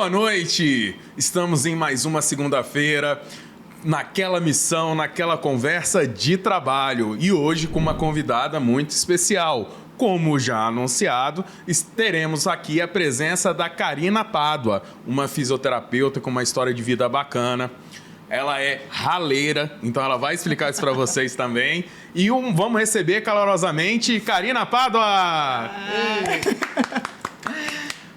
Boa noite! Estamos em mais uma segunda-feira, naquela missão, naquela conversa de trabalho. E hoje com uma convidada muito especial. Como já anunciado, teremos aqui a presença da Karina Pádua, uma fisioterapeuta com uma história de vida bacana. Ela é raleira, então ela vai explicar isso para vocês também. E vamos receber calorosamente Karina Pádua!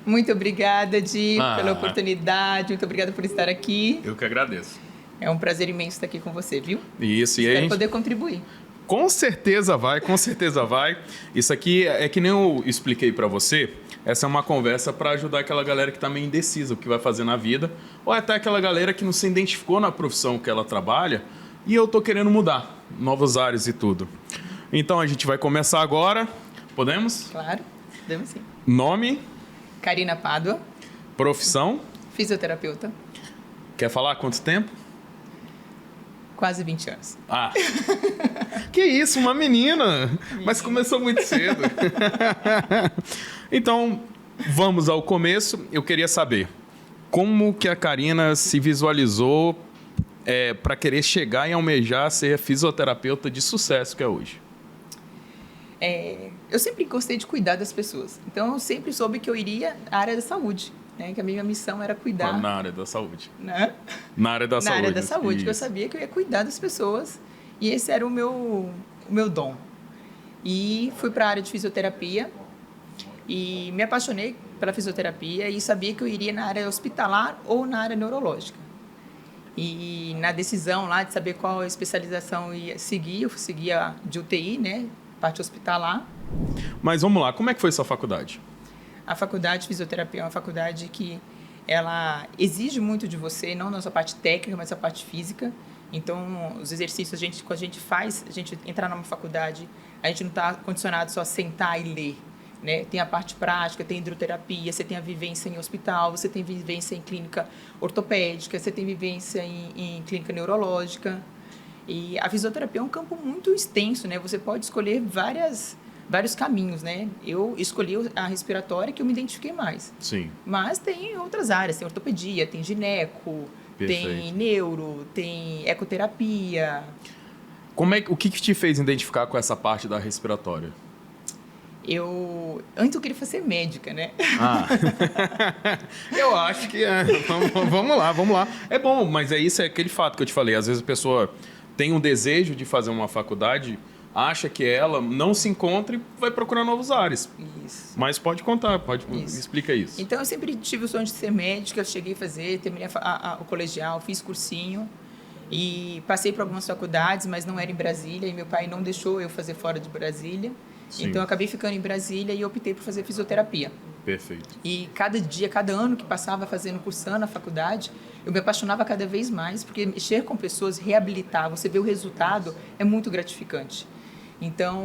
Muito obrigada, Di, pela oportunidade. Muito obrigada por estar aqui. Eu que agradeço. É um prazer imenso estar aqui com você, viu? Isso, e espero poder contribuir. Com certeza vai, com certeza vai. Isso aqui é que nem eu expliquei para você. Essa é uma conversa para ajudar aquela galera que está meio indecisa o que vai fazer na vida, ou até aquela galera que não se identificou na profissão que ela trabalha e eu tô querendo mudar, novos ares e tudo. Então a gente vai começar agora. Podemos? Claro, podemos sim. Nome? Karina Pádua. Profissão? Fisioterapeuta. Quer falar quanto tempo? Quase 20 anos. Ah, que isso, uma menina! Mas começou muito cedo. Então, vamos ao começo. Eu queria saber como que a Karina se visualizou para querer chegar e almejar ser a fisioterapeuta de sucesso que é hoje. Eu sempre gostei de cuidar das pessoas. Então, eu sempre soube que eu iria à área da saúde. Que a minha missão era cuidar... Na área da saúde. Né? Na área da saúde. Na área da saúde, que eu sabia que eu ia cuidar das pessoas. E esse era o meu dom. E fui para a área de fisioterapia. E me apaixonei pela fisioterapia e sabia que eu iria na área hospitalar ou na área neurológica. E na decisão lá de saber qual especialização ia seguir, eu seguia de UTI, né? Parte hospitalar. Mas vamos lá, como é que foi sua faculdade? A faculdade de fisioterapia é uma faculdade que ela exige muito de você, não na sua parte técnica, mas na parte física. Então, os exercícios, quando a gente faz, a gente entrar numa faculdade, a gente não está condicionado só a sentar e ler. Né? Tem a parte prática, tem hidroterapia, você tem a vivência em hospital, você tem vivência em clínica ortopédica, você tem vivência em clínica neurológica. E a fisioterapia é um campo muito extenso, né? Você pode escolher vários caminhos, né? Eu escolhi a respiratória que eu me identifiquei mais. Sim. Mas tem outras áreas, tem ortopedia, tem gineco, Perfeito. Tem neuro, tem ecoterapia. O que te fez identificar com essa parte da respiratória? Antes eu queria ser médica, né? Eu acho que é. Vamos lá. É bom, mas isso é aquele fato que eu te falei. Às vezes a pessoa tem um desejo de fazer uma faculdade, acha que ela não se encontra e vai procurar novos ares. Isso. Mas pode contar, explica isso. Então, eu sempre tive o sonho de ser médica, eu cheguei a fazer, terminei o colegial, fiz cursinho e passei por algumas faculdades, mas não era em Brasília e meu pai não deixou eu fazer fora de Brasília. Sim. Então, eu acabei ficando em Brasília e optei por fazer fisioterapia. Perfeito. E cada ano que passava cursando na faculdade, eu me apaixonava cada vez mais, porque mexer com pessoas, reabilitar, você ver o resultado, é muito gratificante. Então,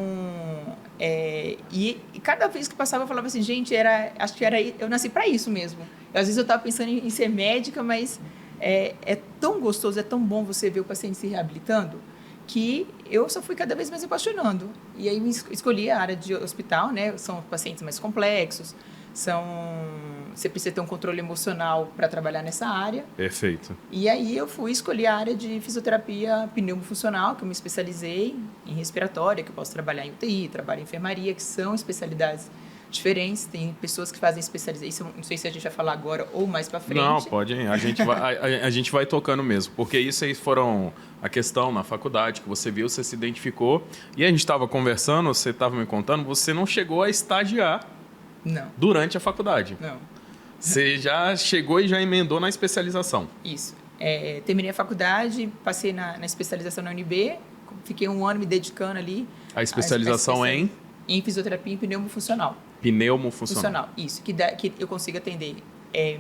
e cada vez que passava, eu falava assim, gente, acho que eu nasci para isso mesmo. Às vezes eu estava pensando em ser médica, mas é tão gostoso, é tão bom você ver o paciente se reabilitando, que eu só fui cada vez mais apaixonando. E aí escolhi a área de hospital, né? São pacientes mais complexos, você precisa ter um controle emocional para trabalhar nessa área. Perfeito. E aí eu fui escolher a área de fisioterapia pneumofuncional, que eu me especializei em respiratória, que eu posso trabalhar em UTI, trabalhar em enfermaria, que são especialidades diferentes. Tem pessoas que fazem especialização, não sei se a gente vai falar agora ou mais para frente. Não, pode, a gente vai tocando mesmo, porque isso aí foram a questão na faculdade, que você viu, você se identificou, e a gente estava conversando, você estava me contando, você não chegou a estagiar. Não. Durante a faculdade. Não. Você já chegou e já emendou na especialização. Isso. Terminei a faculdade, passei na especialização na UNB, fiquei um ano me dedicando ali. A especialização em? Em fisioterapia e pneumofuncional. Pneumofuncional. Isso, que eu consigo atender.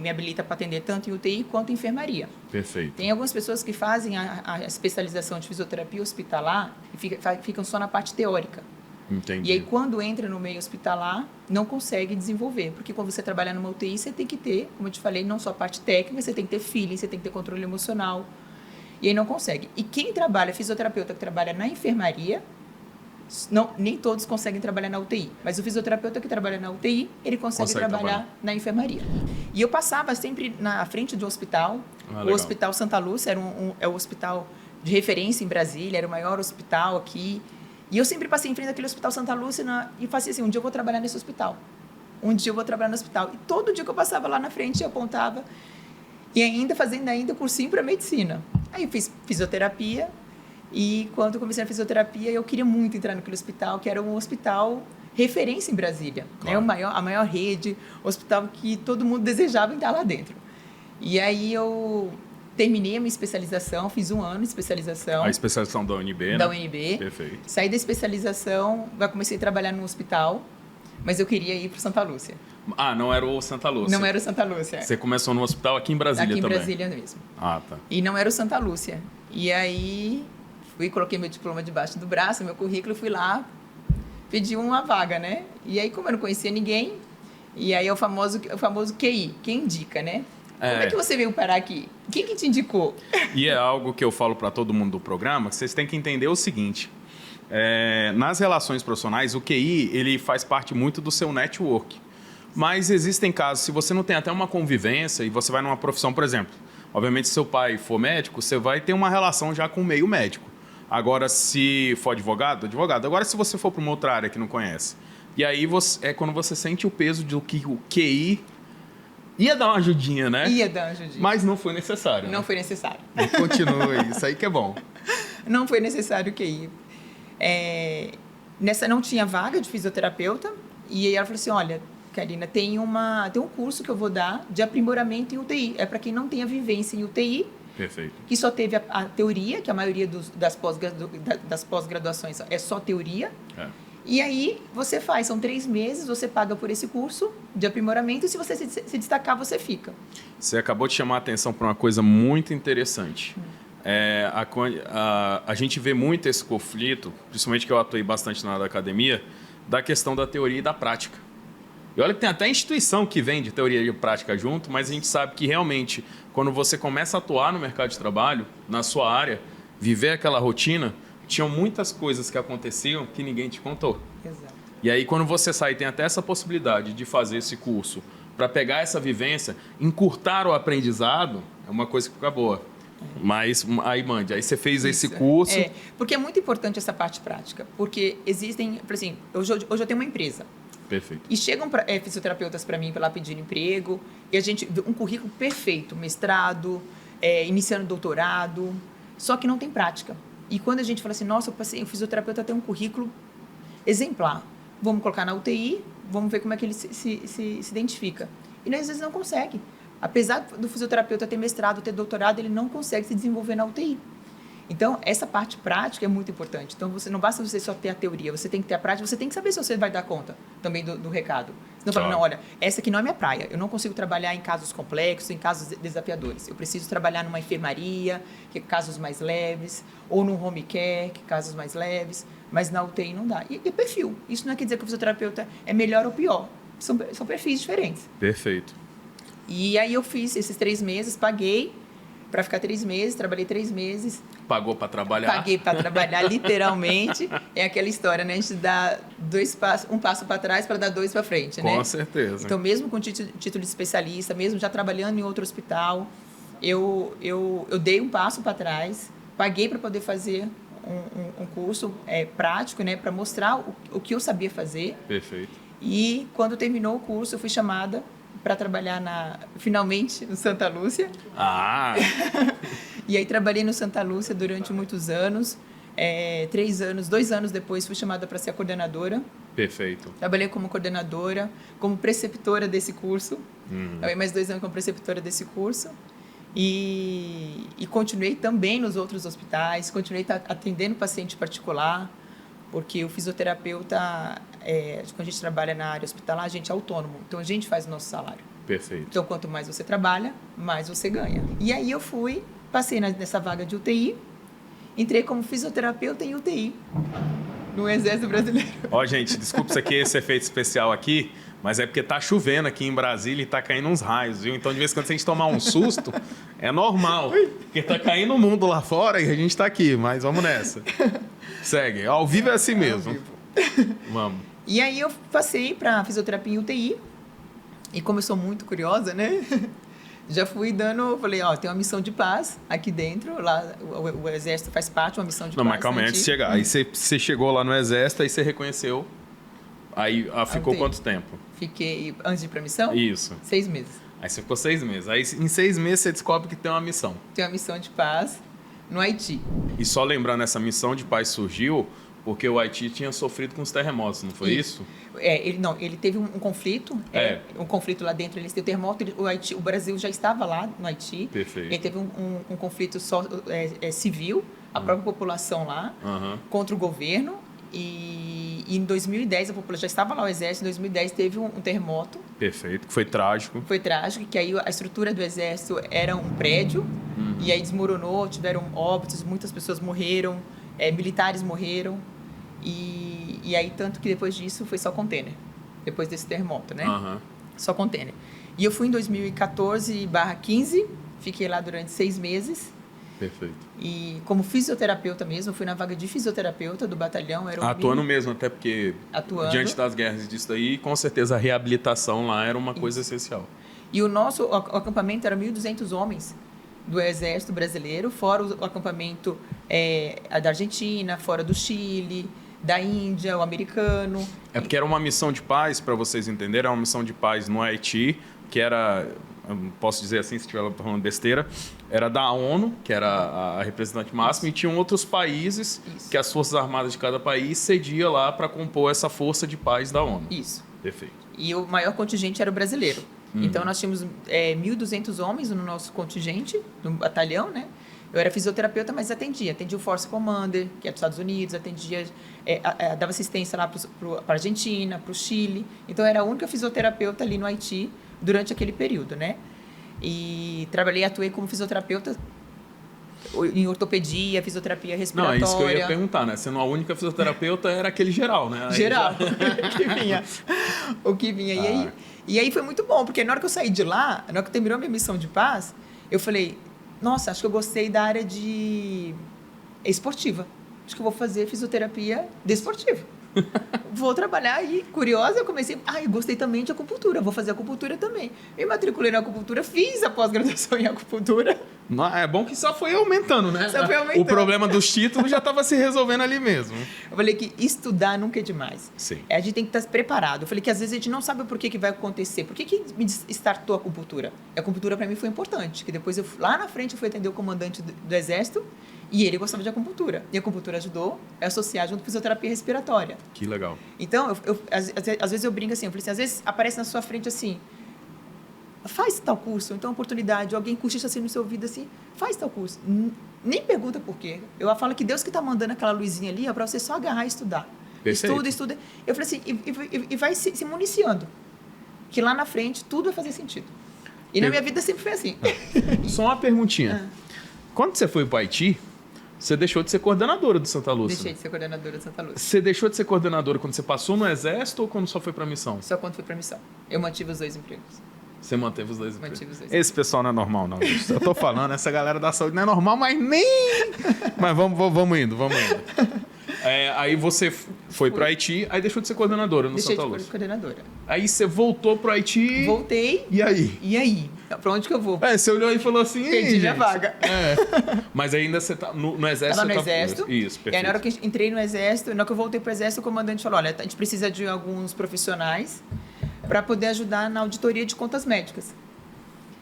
Me habilita para atender tanto em UTI quanto em enfermaria. Perfeito. Tem algumas pessoas que fazem a especialização de fisioterapia hospitalar e ficam só na parte teórica. Entendi. E aí, quando entra no meio hospitalar, não consegue desenvolver. Porque quando você trabalha numa UTI, você tem que ter, como eu te falei, não só a parte técnica, você tem que ter feeling, você tem que ter controle emocional. E aí não consegue. E quem trabalha, fisioterapeuta que trabalha na enfermaria, nem todos conseguem trabalhar na UTI, mas o fisioterapeuta que trabalha na UTI, ele consegue trabalhar na enfermaria. E eu passava sempre na frente do hospital, o Hospital Santa Lúcia é o hospital de referência em Brasília, era o maior hospital aqui, e eu sempre passei em frente daquele Hospital Santa Lúcia e fazia assim, um dia eu vou trabalhar nesse hospital, um dia eu vou trabalhar no hospital. E todo dia que eu passava lá na frente, eu apontava, e fazendo cursinho para medicina. Aí eu fiz fisioterapia, e quando eu comecei a fisioterapia, eu queria muito entrar naquele hospital, que era um hospital referência em Brasília. Claro. A maior rede, hospital que todo mundo desejava estar lá dentro. E aí eu terminei a minha especialização, fiz 1 ano de especialização. A especialização da UNB, né? Da UNB. Perfeito. Saí da especialização, comecei a trabalhar no hospital, mas eu queria ir para o Santa Lúcia. Ah, não era o Santa Lúcia? Não era o Santa Lúcia. Você começou no hospital aqui em Brasília também? Aqui em Brasília mesmo. Ah, tá. E não era o Santa Lúcia. E aí coloquei meu diploma debaixo do braço, meu currículo, fui lá, pedi uma vaga, né? E aí, como eu não conhecia ninguém, e aí é o famoso QI, quem indica, né? Como é que você veio parar aqui? Quem que te indicou? E é algo que eu falo para todo mundo do programa, que vocês têm que entender o seguinte, nas relações profissionais, o QI, ele faz parte muito do seu network. Mas existem casos, se você não tem até uma convivência e você vai numa profissão, por exemplo, obviamente se seu pai for médico, você vai ter uma relação já com o meio médico. Agora, se for advogado. Agora, se você for para uma outra área que não conhece. E aí é quando você sente o peso de que o QI ia dar uma ajudinha, né? Ia dar uma ajudinha. Mas não foi necessário. Não foi necessário. Continue, isso aí que é bom. Não foi necessário o QI. Nessa não tinha vaga de fisioterapeuta. E aí ela falou assim, olha, Karina, tem um curso que eu vou dar de aprimoramento em UTI. É para quem não tem a vivência em UTI. Perfeito. Que só teve a teoria, que a maioria das pós-graduações é só teoria. E aí você faz, são 3 meses, você paga por esse curso de aprimoramento e se você se destacar, você fica. Você acabou de chamar a atenção para uma coisa muito interessante. A gente vê muito esse conflito, principalmente que eu atuei bastante na área da academia, da questão da teoria e da prática. E olha que tem até instituição que vem de teoria e prática junto, mas a gente sabe que realmente, quando você começa a atuar no mercado de trabalho, na sua área, viver aquela rotina, tinham muitas coisas que aconteciam que ninguém te contou. Exato. E aí, quando você sai, tem até essa possibilidade de fazer esse curso para pegar essa vivência, encurtar o aprendizado, é uma coisa que fica boa. Mas aí, Mandy, aí você fez esse curso... Porque é muito importante essa parte prática, porque existem, por exemplo, hoje eu tenho uma empresa. Perfeito. E chegam fisioterapeutas para mim lá pedindo emprego, e a gente vê um currículo perfeito, mestrado, iniciando doutorado, só que não tem prática. E quando a gente fala assim, nossa, o fisioterapeuta tem um currículo exemplar, vamos colocar na UTI, vamos ver como é que ele se identifica. E às vezes não consegue. Apesar do fisioterapeuta ter mestrado, ter doutorado, ele não consegue se desenvolver na UTI. Então, essa parte prática é muito importante. Então, não basta você só ter a teoria, você tem que ter a prática, você tem que saber se você vai dar conta também do recado. Senão, fala, não, olha, essa aqui não é minha praia, eu não consigo trabalhar em casos complexos, em casos desafiadores. Eu preciso trabalhar numa enfermaria, que é casos mais leves, ou num home care, que é casos mais leves, mas na UTI não dá. E perfil. Isso não quer dizer que o fisioterapeuta é melhor ou pior. São perfis diferentes. Perfeito. E aí eu fiz esses 3 meses, paguei para ficar 3 meses, trabalhei 3 meses. Pagou para trabalhar? Paguei para trabalhar, literalmente. É aquela história, né? A gente dá um passo para trás para dar 2 para frente, né? Com certeza. Então, mesmo com título de especialista, mesmo já trabalhando em outro hospital, eu dei um passo para trás, paguei para poder fazer um curso prático, né? Para mostrar o que eu sabia fazer. Perfeito. E quando terminou o curso, eu fui chamada para trabalhar finalmente no Santa Lúcia. Ah! E aí trabalhei no Santa Lúcia durante muitos anos. 2 anos depois fui chamada para ser a coordenadora. Perfeito. Trabalhei como coordenadora, como preceptora desse curso. Trabalhei mais 2 anos como preceptora desse curso. E continuei também nos outros hospitais, continuei atendendo paciente particular, porque o fisioterapeuta, quando a gente trabalha na área hospitalar, a gente é autônomo, então a gente faz o nosso salário. Perfeito. Então, quanto mais você trabalha, mais você ganha. E aí eu passei nessa vaga de UTI, entrei como fisioterapeuta em UTI, no Exército Brasileiro. Ó, gente, desculpa isso aqui, esse efeito especial aqui, mas é porque tá chovendo aqui em Brasília e tá caindo uns raios, viu? Então, de vez em quando, se a gente tomar um susto, é normal, porque tá caindo o mundo lá fora e a gente tá aqui, mas vamos nessa. Segue. Ao vivo é assim Ao mesmo. vivo. Vamos. E aí eu passei para fisioterapia em UTI. E como eu sou muito curiosa, né? Já fui dando, falei, ó, tem uma missão de paz aqui dentro, lá o Exército faz parte de uma missão de Não, paz. mas calma aí, né, antes de chegar. Aí você chegou lá no Exército, aí você reconheceu. Aí ficou UTI. quanto tempo? Fiquei, antes de ir pra missão? Isso. 6 meses. Aí você ficou 6 meses. Aí em 6 meses você descobre que tem uma missão. Tem uma missão de paz no Haiti. E só lembrando, essa missão de paz surgiu porque o Haiti tinha sofrido com os terremotos, não foi isso? Ele teve um conflito, um conflito lá dentro, ele teve terremoto, o Brasil já estava lá no Haiti. Perfeito. Ele teve um conflito civil, a própria população lá, contra o governo. E em 2010, a população já estava lá, o Exército, em 2010 teve um terremoto. Perfeito, que foi trágico. Foi trágico, que aí a estrutura do Exército era um prédio, e aí desmoronou, tiveram óbitos, muitas pessoas morreram, militares morreram. E aí, tanto que depois disso foi só container, depois desse terremoto, né? Só container. E eu fui em 2014/15, fiquei lá durante 6 meses. Perfeito. E como fisioterapeuta mesmo, fui na vaga de fisioterapeuta do batalhão. Atuando mesmo, até porque diante das guerras disso daí, com certeza a reabilitação lá era uma coisa essencial. E o nosso acampamento era 1.200 homens do Exército Brasileiro, fora o acampamento da Argentina, fora do Chile, da Índia, o americano. É porque era uma missão de paz, para vocês entenderem, era uma missão de paz no Haiti, que era, posso dizer assim, se estiver falando besteira, era da ONU, que era a representante máxima, e tinham outros países que as Forças Armadas de cada país cedia lá para compor essa força de paz da ONU. Isso. Perfeito. E o maior contingente era o brasileiro. Então, nós tínhamos 1.200 homens no nosso contingente, no batalhão, né? Eu era fisioterapeuta, mas atendia o Force Commander, que é dos Estados Unidos, dava assistência lá para a Argentina, para o Chile. Então, eu era a única fisioterapeuta ali no Haiti durante aquele período, né? E atuei como fisioterapeuta em ortopedia, fisioterapia respiratória. Não, é isso que eu ia perguntar, né? Sendo a única fisioterapeuta, era aquele geral, né? Aí geral, o que vinha. E aí foi muito bom, porque na hora que eu saí de lá, na hora que terminou a minha missão de paz, eu falei, nossa, acho que eu gostei da área de esportiva. Acho que eu vou fazer fisioterapia desportiva. Vou trabalhar e, curiosa, eu comecei... eu gostei também de acupuntura, vou fazer acupuntura também. Me matriculei na acupuntura, fiz a pós-graduação em acupuntura. É bom que só foi aumentando, né? Só foi aumentando. O problema dos títulos já estava se resolvendo ali mesmo. Eu falei que estudar nunca é demais. Sim. A gente tem que estar preparado. Eu falei que às vezes a gente não sabe por que vai acontecer. Por que me startou a acupuntura? A acupuntura para mim foi importante, que depois lá na frente eu fui atender o comandante do Exército e ele gostava de acupuntura. E a acupuntura ajudou a associar junto com fisioterapia respiratória. Que legal. Então, às vezes eu brinco assim, eu falei assim, às vezes aparece na sua frente assim, faz tal curso, então oportunidade, alguém cochicha assim no seu ouvido assim, faz tal curso. Nem pergunta por quê. Eu falo que Deus que está mandando aquela luzinha ali é para você só agarrar e estudar. Perfeito. Estuda. Eu falei assim, e vai se municiando. Que lá na frente tudo vai fazer sentido. E na minha vida sempre foi assim. Só uma perguntinha. Quando você foi para o Haiti, você deixou de ser coordenadora do Santa Lúcia? Deixei de ser coordenadora do Santa Lúcia. Você deixou de ser coordenadora quando você passou no Exército ou quando só foi para a missão? Só quando fui para a missão. Eu mantive os 2 empregos. Você manteve os 2 empregos? Mantive os 2. Esse pessoal não é normal, não. Eu tô falando, essa galera da saúde não é normal, mas nem... Mas vamos indo. Aí você foi para o Haiti, aí deixou de ser coordenadora no Santa Lúcia. Deixei de ser coordenadora. Aí você voltou para o Haiti... Voltei. E aí? Para onde que eu vou? Você olhou aí e falou assim... Perdi minha vaga. Mas ainda você tá no Exército... Estava no Exército. Isso, perfeito. E aí, na hora que eu entrei no Exército, na hora que eu voltei para o Exército, o comandante falou, olha, a gente precisa de alguns profissionais para poder ajudar na auditoria de contas médicas.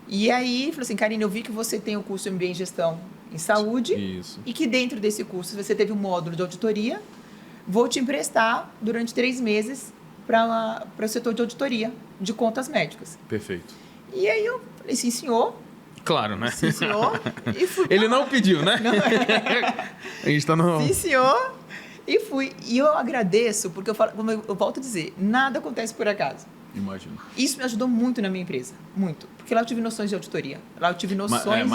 E aí, falou assim, Karine, eu vi que você tem o curso MBA em Gestão em Saúde. Isso. E que dentro desse curso você teve um módulo de auditoria. Vou te emprestar durante 3 meses para o setor de auditoria de contas médicas. Perfeito. E aí eu falei, sim, senhor. Claro, né? Sim, senhor. E fui Ele não pediu, né? Não. A gente tá no... Sim, senhor. E fui. E eu agradeço, porque como eu volto a dizer, nada acontece por acaso. Imagino. Isso me ajudou muito na minha empresa. Muito. Porque lá eu tive noções de auditoria. Lá eu tive noções de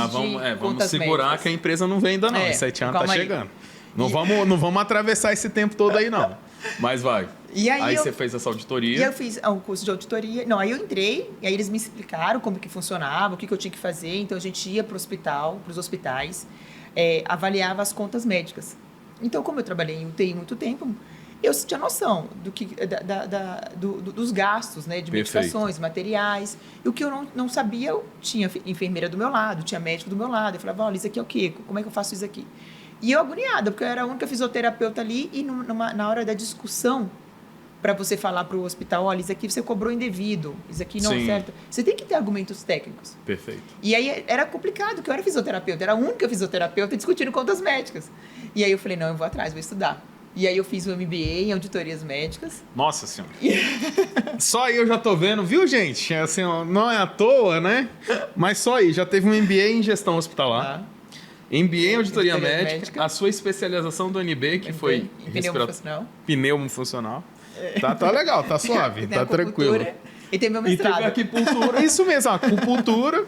vamos segurar médicas. Que a empresa não vem ainda não. Esse 7 anos tá chegando. Não vamos atravessar esse tempo todo aí, não. Mas vai. E aí você fez essa auditoria. E eu fiz um curso de auditoria. Não, aí eu entrei, e aí eles me explicaram como que funcionava, o que eu tinha que fazer. Então, a gente ia para o hospital, para os hospitais, avaliava as contas médicas. Então, como eu trabalhei em UTI muito tempo, eu tinha noção dos gastos, né, de medicações, materiais. E o que eu não sabia, eu tinha enfermeira do meu lado, tinha médico do meu lado. Eu falava, olha, isso aqui é o quê? Como é que eu faço isso aqui? E eu agoniada, porque eu era a única fisioterapeuta ali e na hora da discussão, para você falar para o hospital, olha, isso aqui você cobrou indevido, isso aqui não é certo. Você tem que ter argumentos técnicos. Perfeito. E aí era complicado, porque eu era fisioterapeuta, era a única fisioterapeuta discutindo contas médicas. E aí eu falei, não, eu vou atrás, vou estudar. E aí eu fiz o MBA em auditorias médicas. Nossa Senhora. Só aí eu já tô vendo, viu, gente? Assim, não é à toa, né? Mas só aí, já teve um MBA em gestão hospitalar. MBA em auditoria médica. A sua especialização do NB, que foi pneumofuncional. Tá legal, tá suave, tá tranquilo. E teve meu mestrado. E teve acupuntura, isso mesmo, acupuntura.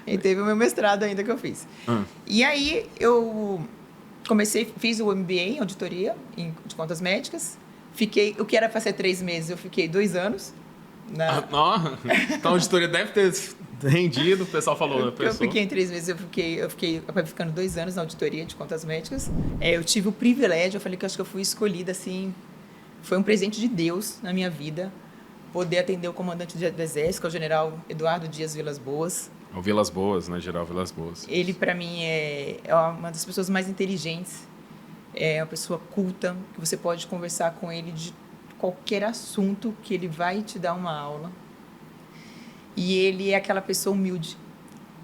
E teve o meu mestrado ainda que eu fiz. E aí eu fiz o MBA em auditoria de contas médicas. Fiquei, o que era para ser 3 meses, eu fiquei 2 anos. Então a auditoria deve ter rendido, o pessoal falou. Eu fiquei em 3 meses, eu fiquei ficando 2 anos na auditoria de contas médicas. Eu tive o privilégio, eu falei que acho que eu fui escolhida assim, foi um presente de Deus na minha vida, poder atender o comandante do Exército, que é o general Eduardo Dias Vilas Boas. O Vilas Boas, né? Geral Vilas Boas. Ele, para mim, é uma das pessoas mais inteligentes, é uma pessoa culta, que você pode conversar com ele de qualquer assunto, que ele vai te dar uma aula. E ele é aquela pessoa humilde,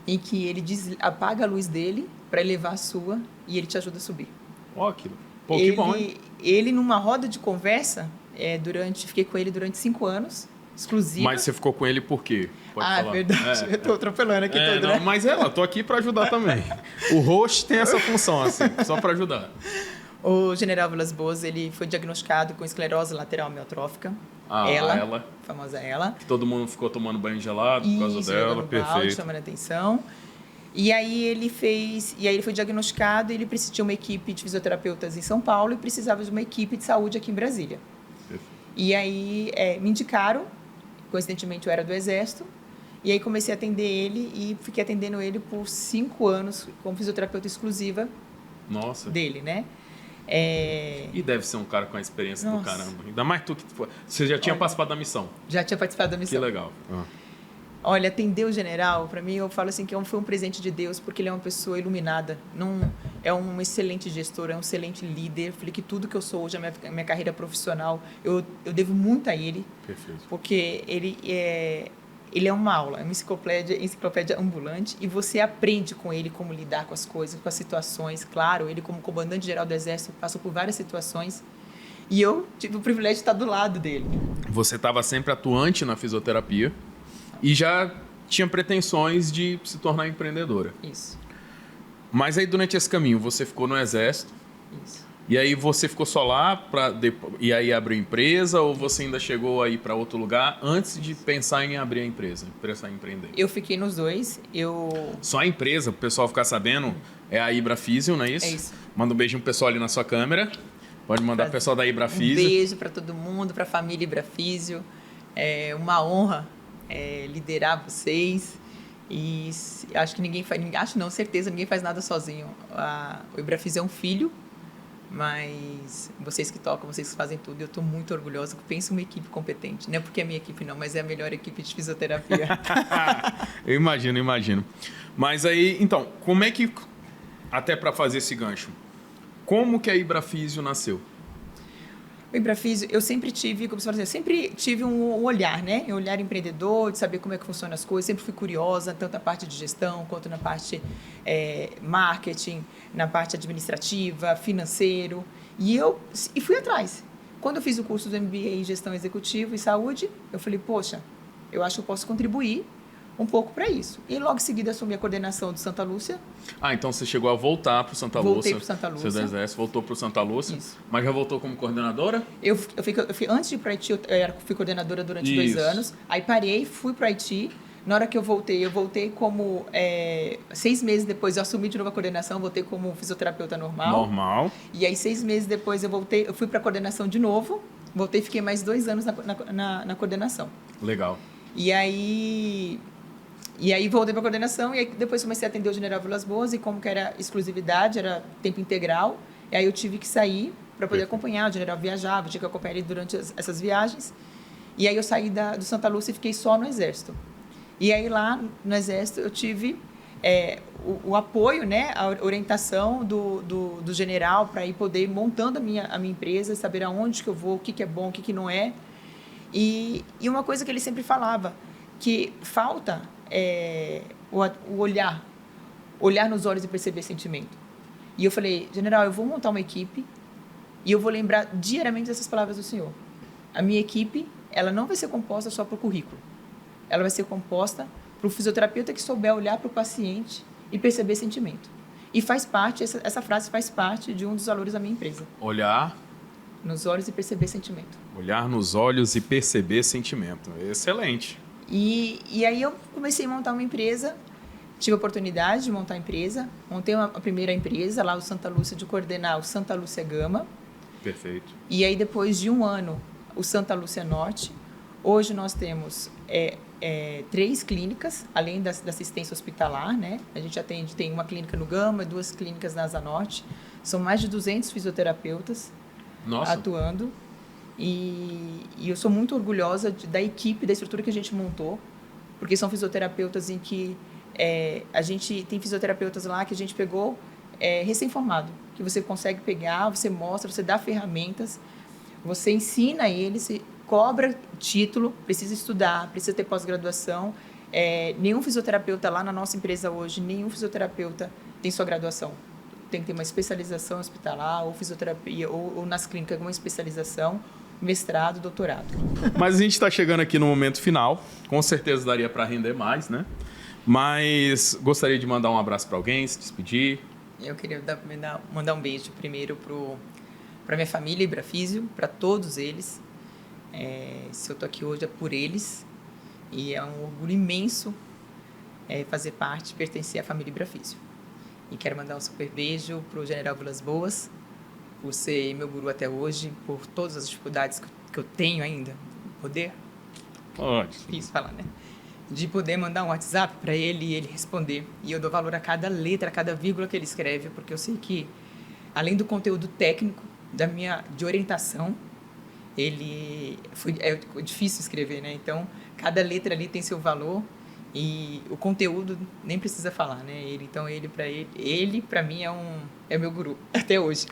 em que ele apaga a luz dele para elevar a sua e ele te ajuda a subir. Que bom, hein? Ele, numa roda de conversa, fiquei com ele durante 5 anos, exclusiva. Mas você ficou com ele por quê? Pode falar. Verdade. Eu tô atropelando aqui tudo, né? Mas eu tô aqui para ajudar também. O host tem essa função, assim, só para ajudar. O general Vilas Boas, ele foi diagnosticado com esclerose lateral amiotrófica. Ela. Famosa ela. Que todo mundo ficou tomando banho gelado por causa dela. Perfeito. Chamando a atenção. E aí ele foi diagnosticado e ele tinha uma equipe de fisioterapeutas em São Paulo e precisava de uma equipe de saúde aqui em Brasília. Perfeito. E aí me indicaram, coincidentemente eu era do Exército, e aí comecei a atender ele e fiquei atendendo ele por 5 anos como fisioterapeuta exclusiva dele, né? E deve ser um cara com a experiência do caramba. Ainda mais tu que você já tinha participado da missão. Já tinha participado da missão. Que legal. Olha, atender o general, para mim, eu falo assim que foi um presente de Deus, porque ele é uma pessoa iluminada, é um excelente gestor, é um excelente líder. Eu falei que tudo que eu sou hoje, a minha carreira profissional, eu devo muito a ele. Perfeito. Porque ele é uma aula, é uma enciclopédia ambulante, e você aprende com ele como lidar com as coisas, com as situações. Claro, ele como comandante-geral do Exército passou por várias situações, e eu tive o privilégio de estar do lado dele. Você estava sempre atuante na fisioterapia e já tinha pretensões de se tornar empreendedora. Isso. Mas aí durante esse caminho você ficou no Exército. Isso. E aí você ficou só lá e aí abriu empresa, ou você ainda chegou aí para outro lugar antes de pensar em abrir a empresa, pensar em empreender? Eu fiquei nos dois. Só a empresa, para o pessoal ficar sabendo, é a Ibra Physio, não é isso? É isso. Manda um beijo pro pessoal ali na sua câmera. Pode mandar o pessoal da Ibra Physio. Um beijo para todo mundo, para a família Ibra Physio. É uma honra liderar vocês. E acho que certeza, ninguém faz nada sozinho. O Ibra Physio é um filho, mas vocês que tocam, vocês que fazem tudo, eu estou muito orgulhosa, que penso uma equipe competente. Não é porque é minha equipe não, mas é a melhor equipe de fisioterapia. Eu imagino. Mas aí, então, como é que, até para fazer esse gancho, como que a Ibra Physio nasceu? O Ibra Physio, eu sempre tive, como você fala, sempre tive um olhar, né? Um olhar empreendedor, de saber como é que funcionam as coisas. Sempre fui curiosa, tanto na parte de gestão, quanto na parte marketing, na parte administrativa, financeiro. E fui atrás. Quando eu fiz o curso do MBA em Gestão Executiva e Saúde, eu falei, poxa, eu acho que eu posso contribuir um pouco para isso. E logo em seguida assumi a coordenação do Santa Lúcia. Então você chegou a voltar para o Santa Lúcia. Voltei para o Santa Lúcia. Seu exército voltou para o Santa Lúcia. Isso. Mas já voltou como coordenadora? Antes de ir para Haiti, eu fui coordenadora durante 2 anos. Aí parei, fui para Haiti. Na hora que eu voltei como... 6 meses depois, eu assumi de novo a coordenação, voltei como fisioterapeuta normal. E aí, 6 meses depois, eu fui para a coordenação de novo. Voltei e fiquei mais 2 anos na coordenação. Legal. E aí voltei para a coordenação e aí depois comecei a atender o general Vilas Boas, e como que era exclusividade, era tempo integral, E aí eu tive que sair para poder Perfeito. acompanhar. O general viajava, eu tinha que acompanhar ele durante essas viagens. E aí eu saí do Santa Lúcia e fiquei só no Exército. E aí lá no Exército eu tive o apoio, né, a orientação do general para ir poder ir montando a minha empresa, saber aonde que eu vou, o que é bom, o que não é. E uma coisa que ele sempre falava, que falta o olhar nos olhos e perceber sentimento. E eu falei, general, eu vou montar uma equipe e eu vou lembrar diariamente dessas palavras do senhor. A minha equipe, ela não vai ser composta só para o currículo. Ela vai ser composta para o fisioterapeuta que souber olhar para o paciente e perceber sentimento. E faz parte, essa frase faz parte de um dos valores da minha empresa. Olhar nos olhos e perceber sentimento. Olhar nos olhos e perceber sentimento. Excelente. E aí eu comecei a montar uma empresa, tive a oportunidade de montar a empresa, montei a primeira empresa lá, o Santa Lúcia, de coordenar o Santa Lúcia Gama. Perfeito. E aí depois de um ano, o Santa Lúcia Norte. Hoje nós temos 3 clínicas, além da assistência hospitalar, né? A gente tem uma clínica no Gama, 2 clínicas na Asa Norte. São mais de 200 fisioterapeutas. Nossa. Atuando. E eu sou muito orgulhosa da equipe, da estrutura que a gente montou, porque são fisioterapeutas em que a gente tem fisioterapeutas lá que a gente pegou recém-formado, que você consegue pegar, você mostra, você dá ferramentas, você ensina eles, cobra título, precisa estudar, precisa ter pós-graduação. Nenhum fisioterapeuta lá na nossa empresa hoje, nenhum fisioterapeuta tem sua graduação. Tem que ter uma especialização hospitalar ou fisioterapia ou nas clínicas uma especialização, mestrado, doutorado. Mas a gente está chegando aqui no momento final. Com certeza daria para render mais, né? Mas gostaria de mandar um abraço para alguém, se despedir. Eu queria mandar um beijo primeiro para minha família Ibrafísio, para todos eles. Se eu estou aqui hoje é por eles. E é um orgulho imenso fazer parte, pertencer à família Ibrafísio. E quero mandar um super beijo para o General Vilas Boas, por ser meu guru até hoje, por todas as dificuldades que eu tenho ainda, poder. Pode. Difícil falar, né? De poder mandar um WhatsApp para ele e ele responder. E eu dou valor a cada letra, a cada vírgula que ele escreve, porque eu sei que, além do conteúdo técnico, de orientação, é difícil escrever, né? Então, cada letra ali tem seu valor. E o conteúdo nem precisa falar, né? Ele para mim é meu guru até hoje.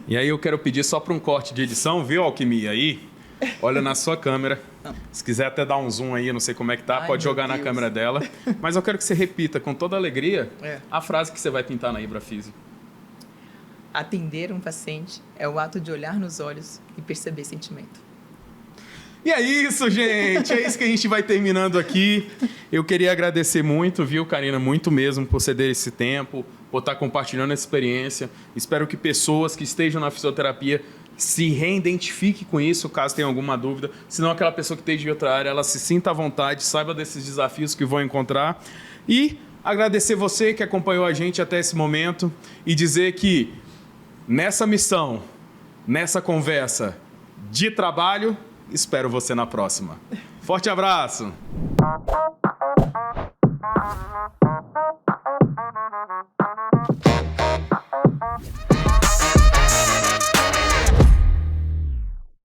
E aí eu quero pedir só para um corte de edição, viu, Alquimia aí? Olha na sua câmera. Se quiser até dar um zoom aí, eu não sei como é que tá, pode jogar na câmera dela. Mas eu quero que você repita com toda alegria a frase que você vai pintar na Ibrafísio. Atender um paciente é o ato de olhar nos olhos e perceber sentimento. E é isso, gente. É isso que a gente vai terminando aqui. Eu queria agradecer muito, viu, Karina? Muito mesmo por ceder esse tempo, por estar compartilhando essa experiência. Espero que pessoas que estejam na fisioterapia se reidentifiquem com isso, caso tenha alguma dúvida. Se não, aquela pessoa que esteja de outra área, ela se sinta à vontade, saiba desses desafios que vão encontrar. E agradecer você que acompanhou a gente até esse momento e dizer que nessa missão, nessa conversa de trabalho, espero você na próxima. Forte abraço!